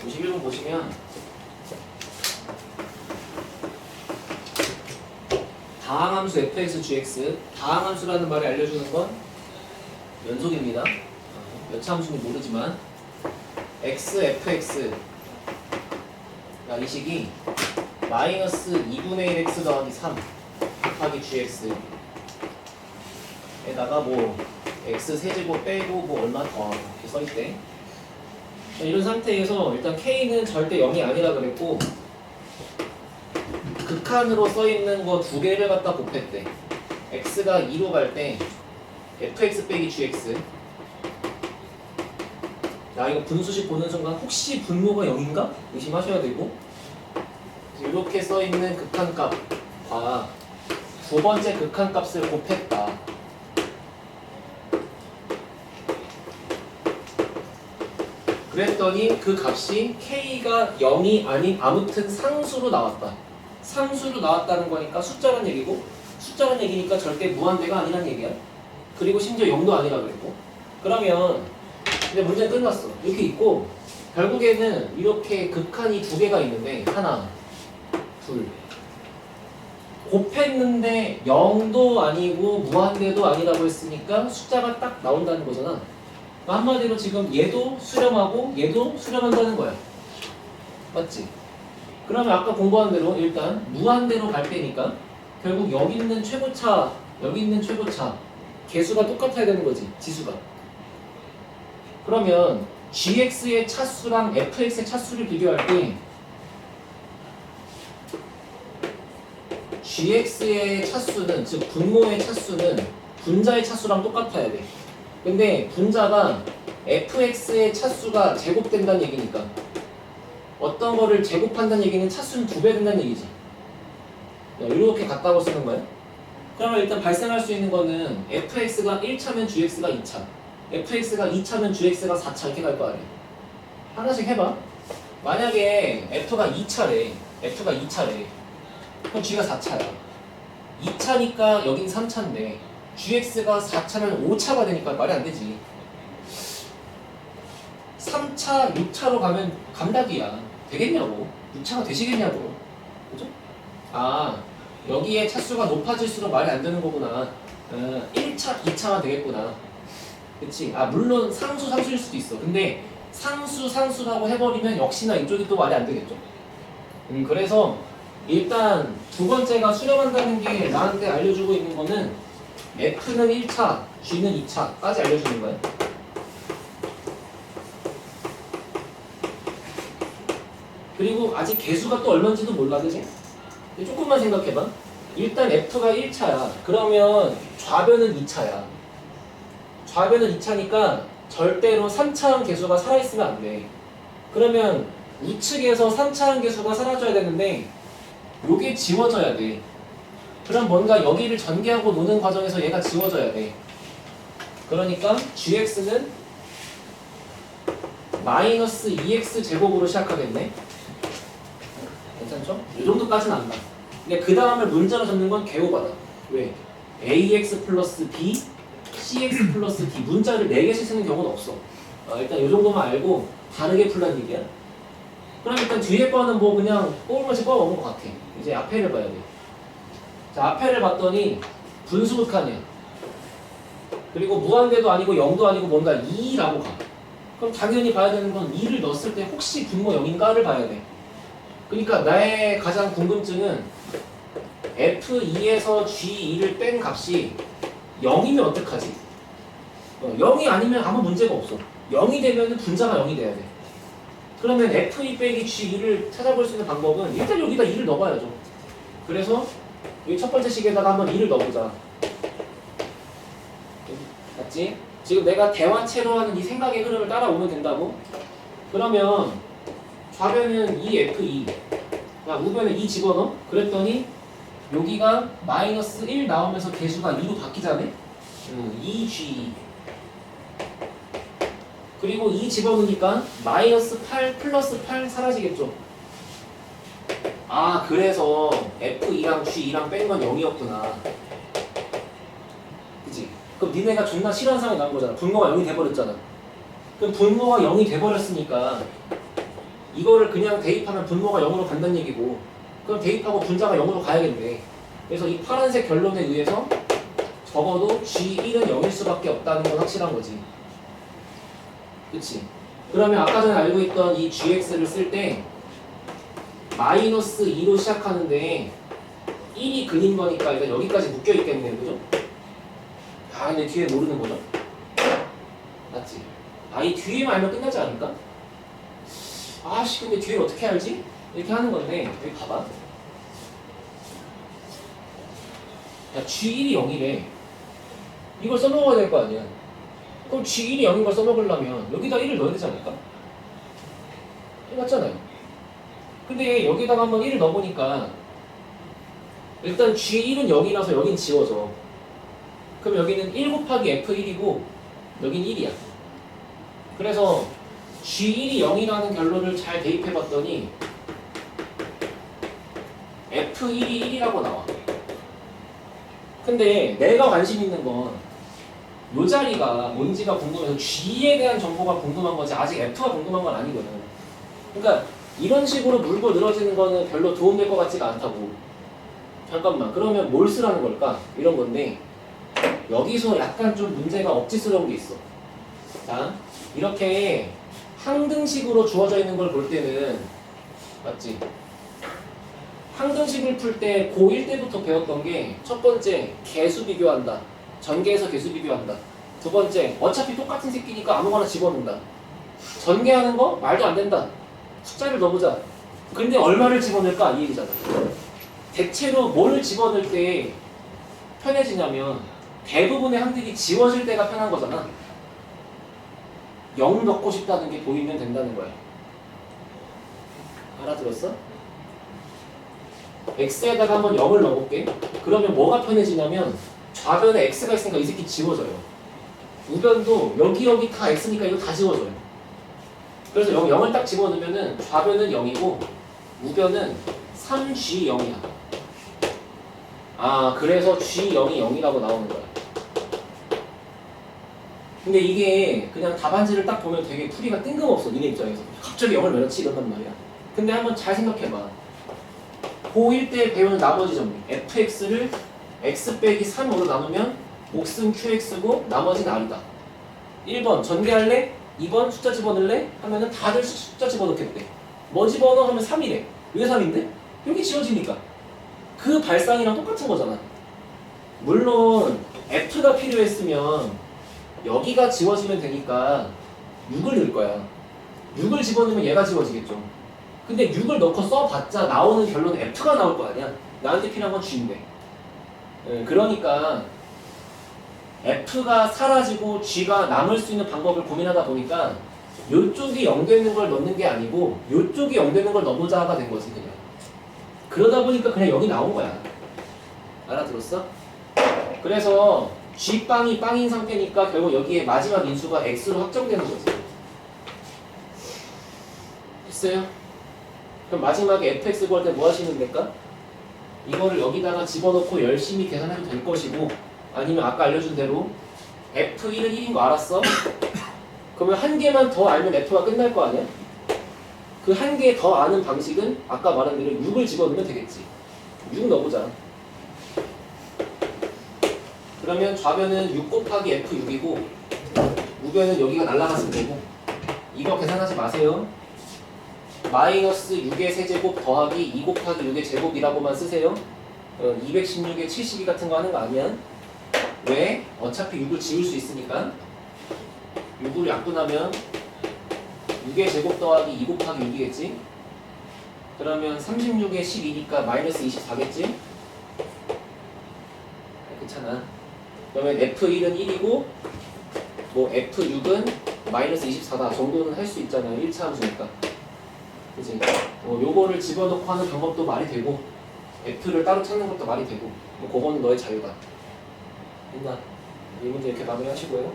51번 보시면 다항함수 fx, gx 다항함수라는 말이 알려주는 건 연속입니다. 몇 함수는 모르지만 x, fx 이 식이 마이너스 2분의 1 x 더하기 3 곱하기 gx 에다가 뭐 x 세제곱 빼고 뭐 얼마 더 이렇게 써있대. 이런 상태에서 일단 k는 절대 0이 아니라 그랬고 극한으로 써있는 거 두 개를 갖다 곱했대. x가 2로 갈 때 fx 빼기 gx. 야, 이거 분수식 보는 순간 혹시 분모가 0인가? 의심하셔야 되고, 이렇게 써있는 극한값과 두 번째 극한값을 곱했다. 그랬더니 그 값이 k가 0이 아닌 아무튼 상수로 나왔다. 상수로 나왔다는 거니까 숫자란 얘기고, 숫자란 얘기니까 절대 무한대가 아니란 얘기야. 그리고 심지어 0도 아니라 그랬고. 그러면 근데 문제는 끝났어. 이렇게 있고 결국에는 이렇게 극한이 두 개가 있는데 하나, 둘 곱했는데 0도 아니고 무한대도 아니라고 했으니까 숫자가 딱 나온다는 거잖아. 한마디로 지금 얘도 수렴하고 얘도 수렴한다는 거야. 맞지? 그러면 아까 공부한 대로 일단 무한대로 갈 때니까 결국 여기 있는 최고차, 여기 있는 최고차 개수가 똑같아야 되는 거지, 지수가. 그러면 gx의 차수랑 fx의 차수를 비교할 때 gx의 차수는, 즉 분모의 차수는 분자의 차수랑 똑같아야 돼. 근데 분자가 fx의 차수가 제곱된다는 얘기니까 어떤 거를 제곱한다는 얘기는 차수는 2배 된다는 얘기지. 이렇게 같다고 쓰는 거야. 그러면 일단 발생할 수 있는 거는 fx가 1차면 gx가 2차, fx가 2차면 gx가 4차 이렇게 갈 거 아니야. 하나씩 해봐. 만약에 f가 2차래, f가 2차래, 그럼 g가 4차야. 2차니까 여긴 3차인데 gx가 4차면 5차가 되니까 말이 안 되지. 3차, 6차로 가면 감닭이야. 되겠냐고. 6차가 되시겠냐고. 그죠? 아, 여기에 차수가 높아질수록 말이 안 되는 거구나. 1차, 2차가 되겠구나. 그치? 아, 물론 상수, 상수일 수도 있어. 근데 상수, 상수라고 해버리면 역시나 이쪽이 또 말이 안 되겠죠. 그래서 일단 두 번째가 수렴한다는 게 나한테 알려주고 있는 거는 F는 1차, G는 2차까지 알려주는 거야. 그리고 아직 개수가 또 얼마인지도 몰라, 그지? 조금만 생각해봐. 일단 F가 1차야. 그러면 좌변은 2차야. 좌변은 2차니까 절대로 3차항 개수가 살아있으면 안 돼. 그러면 우측에서 3차항 개수가 사라져야 되는데 요게 지워져야 돼. 그럼 뭔가 여기를 전개하고 노는 과정에서 얘가 지워져야 돼. 그러니까 gx는 마이너스 2x 제곱으로 시작하겠네. 괜찮죠? 이 정도까지는 안다. 근데 그 다음을 문자로 적는 건 개오바다. 왜? ax 플러스 b, cx 플러스 d 문자를 4개씩 쓰는 경우는 없어. 일단 이 정도만 알고 다르게 풀란 얘기야. 그럼 일단 뒤에 거는 뭐 그냥 꼬울맛이 꼬아먹은 것 같아. 이제 앞에를 봐야 돼. 자, 앞에를 봤더니 분수극한이야. 그리고 무한대도 아니고 0도 아니고 뭔가 2라고 가. 그럼 당연히 봐야 되는 건 2를 넣었을 때 혹시 분모 0인가를 봐야 돼. 그러니까 나의 가장 궁금증은 F2에서 G2를 뺀 값이 0이면 어떡하지? 0이 아니면 아무 문제가 없어. 0이 되면 분자가 0이 돼야 돼. 그러면 F2 빼기 G2를 찾아볼 수 있는 방법은 일단 여기다 2를 넣어봐야죠. 그래서 이 첫 번째 식에다가 한번 2를 넣어보자. 맞지? 지금 내가 대화체로 하는 이 생각의 흐름을 따라오면 된다고? 그러면 좌변은 2F2, 우변은 2 집어넣어? 그랬더니 여기가 마이너스 1 나오면서 개수가 2로 바뀌잖아? 2G2. 그리고 2 집어넣으니까 마이너스 8 플러스 8 사라지겠죠? 아, 그래서 F2랑 G2랑 뺀 건 0이었구나. 그치? 그럼 니네가 존나 싫어하는 상황이 나온 거잖아. 분모가 0이 돼버렸잖아. 그럼 분모가 0이 돼버렸으니까 이거를 그냥 대입하면 분모가 0으로 간다는 얘기고 그럼 대입하고 분자가 0으로 가야겠네. 그래서 이 파란색 결론에 의해서 적어도 G1은 0일 수밖에 없다는 건 확실한 거지. 그치? 그러면 아까 전에 알고 있던 이 GX를 쓸 때 마이너스 2로 시작하는데 1이 근인 거니까 일단 여기까지 묶여 있겠네요. 그죠? 아 근데 뒤에 모르는 거죠? 맞지? 아 이 뒤에만 알면 끝나지 않을까? 아씨 근데 뒤에 어떻게 알지? 이렇게 하는 건데 여기 봐봐. 야 G1이 0이래. 이걸 써먹어야 될 거 아니야. 그럼 G1이 0인 걸 써먹으려면 여기다 1을 넣어야 되지 않을까? 맞잖아요. 근데 여기다가 한번 1을 넣어보니까 일단 G1은 0이라서 여긴 지워져. 그럼 여기는 1 곱하기 F1이고 여긴 1이야. 그래서 G1이 0이라는 결론을 잘 대입해봤더니 F1이 1이라고 나와. 근데 내가 관심 있는 건 이 자리가 뭔지가 궁금해서 G에 대한 정보가 궁금한 거지 아직 F가 궁금한 건 아니거든. 그러니까 이런 식으로 물고 늘어지는 거는 별로 도움될 것 같지가 않다고. 잠깐만 그러면 뭘 쓰라는 걸까? 이런 건데 여기서 약간 좀 문제가 억지스러운 게 있어. 자 이렇게 항등식으로 주어져 있는 걸 볼 때는 맞지? 항등식을 풀 때 고1 때부터 배웠던 게 첫 번째 개수 비교한다. 전개해서 개수 비교한다. 두 번째 어차피 똑같은 새끼니까 아무거나 집어넣는다. 전개하는 거 말도 안 된다. 숫자를 넣어보자. 근데 얼마를 집어넣을까 이 얘기잖아. 대체로 뭘 집어넣을 때 편해지냐면 대부분의 항들이 지워질 때가 편한 거잖아. 0 넣고 싶다는 게 보이면 된다는 거야. 알아들었어? x에다가 한번 0을 넣어볼게. 그러면 뭐가 편해지냐면 좌변에 x가 있으니까 이 새끼 지워져요. 우변도 여기 다 x니까 이거 다 지워져요. 그래서 0을 딱 집어넣으면은 좌변은 0이고 우변은 3g0이야. 아 그래서 g0이 0이라고 나오는 거야. 근데 이게 그냥 답안지를 딱 보면 되게 풀이가 뜬금없어. 니네 입장에서 갑자기 0을 왜 넣지 이런단 말이야. 근데 한번 잘 생각해봐. 고1 때 배운 나머지 정리 fx를 x 빼기 3으로 나누면 몫은 qx고 나머지는 r이다. 1번 전개할래? 2번 숫자 집어넣을래? 하면은 다들 숫자 집어넣겠대. 뭐 집어넣어? 하면 3이래. 왜 3인데? 여기 지워지니까. 그 발상이랑 똑같은 거잖아. 물론 f가 필요했으면 여기가 지워지면 되니까 6을 넣을 거야. 6을 집어넣으면 얘가 지워지겠죠. 근데 6을 넣고 써봤자 나오는 결론은 f가 나올 거 아니야. 나한테 필요한 건 g인데. 그러니까 f가 사라지고 g가 남을 수 있는 방법을 고민하다 보니까 요쪽이 0 되는 걸 넣는 게 아니고 요쪽이 0 되는 걸 넣어보자가 된 거지 그냥. 그러다 보니까 그냥 여기 나온 거야. 알아들었어? 그래서 g빵이 빵인 상태니까 결국 여기에 마지막 인수가 x로 확정되는 거지. 됐어요? 그럼 마지막에 fx 구할 때 뭐 하시면 될까? 이거를 여기다가 집어넣고 열심히 계산해도 될 것이고 아니면 아까 알려준 대로 f1은 1인 거 알았어? 그러면 한 개만 더 알면 f가 끝날 거 아니야? 그 한 개 더 아는 방식은 아까 말한 대로 6을 집어넣으면 되겠지. 6 넣어보자. 그러면 좌변은 6 곱하기 f6이고 우변은 여기가 날라갔을 거고 이거 계산하지 마세요. 마이너스 6의 세제곱 더하기 2 곱하기 6의 제곱이라고만 쓰세요. 216에 72 같은 거 하는 거 아니야? 왜? 어차피 6을 지울 수 있으니까. 6을 약분하면 6의 제곱 더하기 2 곱하기 6이겠지? 그러면 36에 12니까 마이너스 24겠지? 괜찮아. 그러면 F1은 1이고 뭐 F6은 마이너스 24다 정도는 할 수 있잖아요. 1차 함수니까. 그치? 요거를 집어넣고 하는 방법도 말이 되고 F를 따로 찾는 것도 말이 되고 뭐 그거는 너의 자유다. 됐나? 이 문제 이렇게 마무리 하시고요.